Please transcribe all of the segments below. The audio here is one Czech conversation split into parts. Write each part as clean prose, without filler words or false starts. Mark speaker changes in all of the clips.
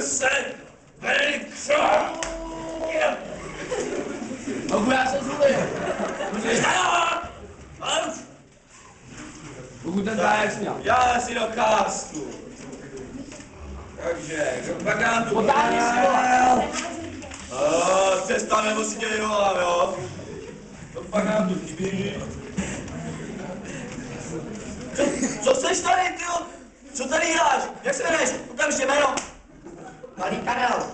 Speaker 1: se velice.
Speaker 2: Bogu, já se zvolil.
Speaker 1: Můžeš dávat.
Speaker 2: Bogu, ten zájek směl.
Speaker 1: Já si do kástu. Takže, k bagantu.
Speaker 2: Potáhni si ho.
Speaker 1: Cesta nebo si dělej volám, jo? Do bagantu chybí. Co seš tady, tyjo? Co tady děláš? Jak se jmenuješ? Ukáž jméno.
Speaker 3: Malý Karel.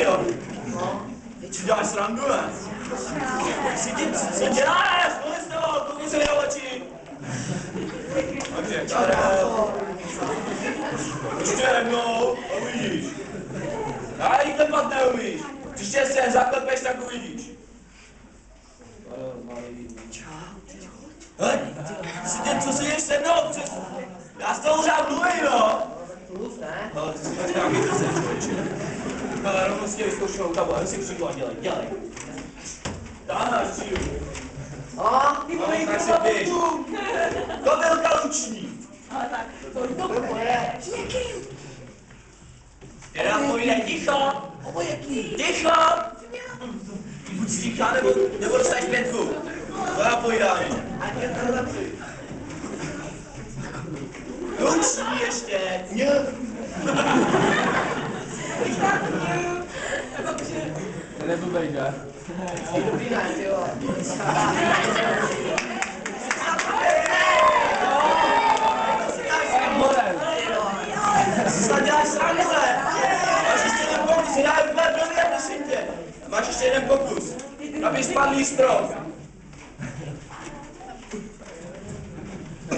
Speaker 1: Jo. No. Ty si děláš srandu, ne? Co děláš? Mluv z toho, koukni se mi do očí. Takže, Karel. Ještě jednou a uvidíš. Já ani klepat neumíš. Příště se zaklepeš, tak uvidíš. Hele, co si jdeš se mnou? Já s toho řád mluvím, no.
Speaker 3: Plus, ne?
Speaker 1: Ale ty si máš nějaký drze, člověče. Ale rovnou si tě vyzkoušel tabule, jen si přijdu a dělej. Dáme přijdu.
Speaker 3: Ty můj
Speaker 1: Tak si běž. To byl kaluční.
Speaker 3: Ale tak, to bude.
Speaker 1: Teda povídej ticho. Ticho. Buď si tichá, nebo dostaneš pětku. To já povídám. Ruční ještě.
Speaker 2: Ten je blbej, že?
Speaker 3: Dobrý ne, jo.
Speaker 1: Snad děláš srandu, ne? Máš ještě jeden pokus, já je úplně dobrý, prosím tě. Máš ještě jeden pokus. Aby spadlý strom.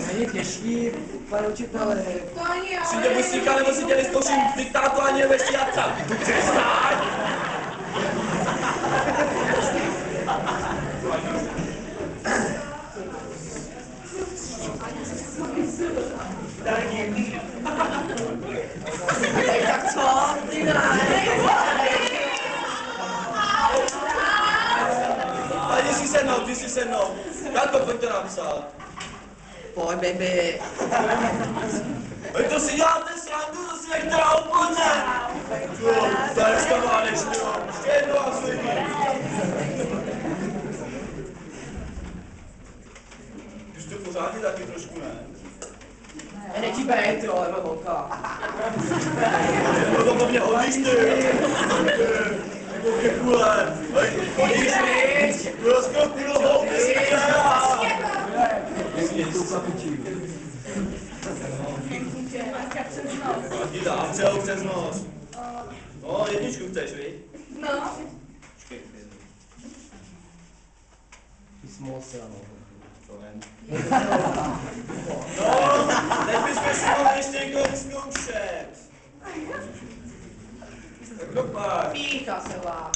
Speaker 3: Není těžký, pane učiteli.
Speaker 1: Si tě musíka, nebo si tě vyzkouším diktátu ani nevěští jatca. Přestaň!
Speaker 3: Tak co? Ty ne.
Speaker 1: Ani ty si se mnou. Janko, pojď to napsat.
Speaker 3: Pojď, baby.
Speaker 1: To si děláte srandu, to si nechte na odpoledne. Tady to má než ještě jednou a slibí. Už to pořádně taky trošku, ne?
Speaker 3: Nechci být, jo, nebo holka.
Speaker 1: To po mě hodíš, ty. Jako kekule. Hodíš mi. Prostě kůl holky si dělá.
Speaker 2: Je to kapučí.
Speaker 1: Ti dám celou přes nos. No, jedničku chceš, viď?
Speaker 4: No.
Speaker 2: Ty smolce, ano.
Speaker 1: No, teď bychom si mohli ještě někoho vyzkoušet. Tak kdo pak?
Speaker 3: Pícha se vás.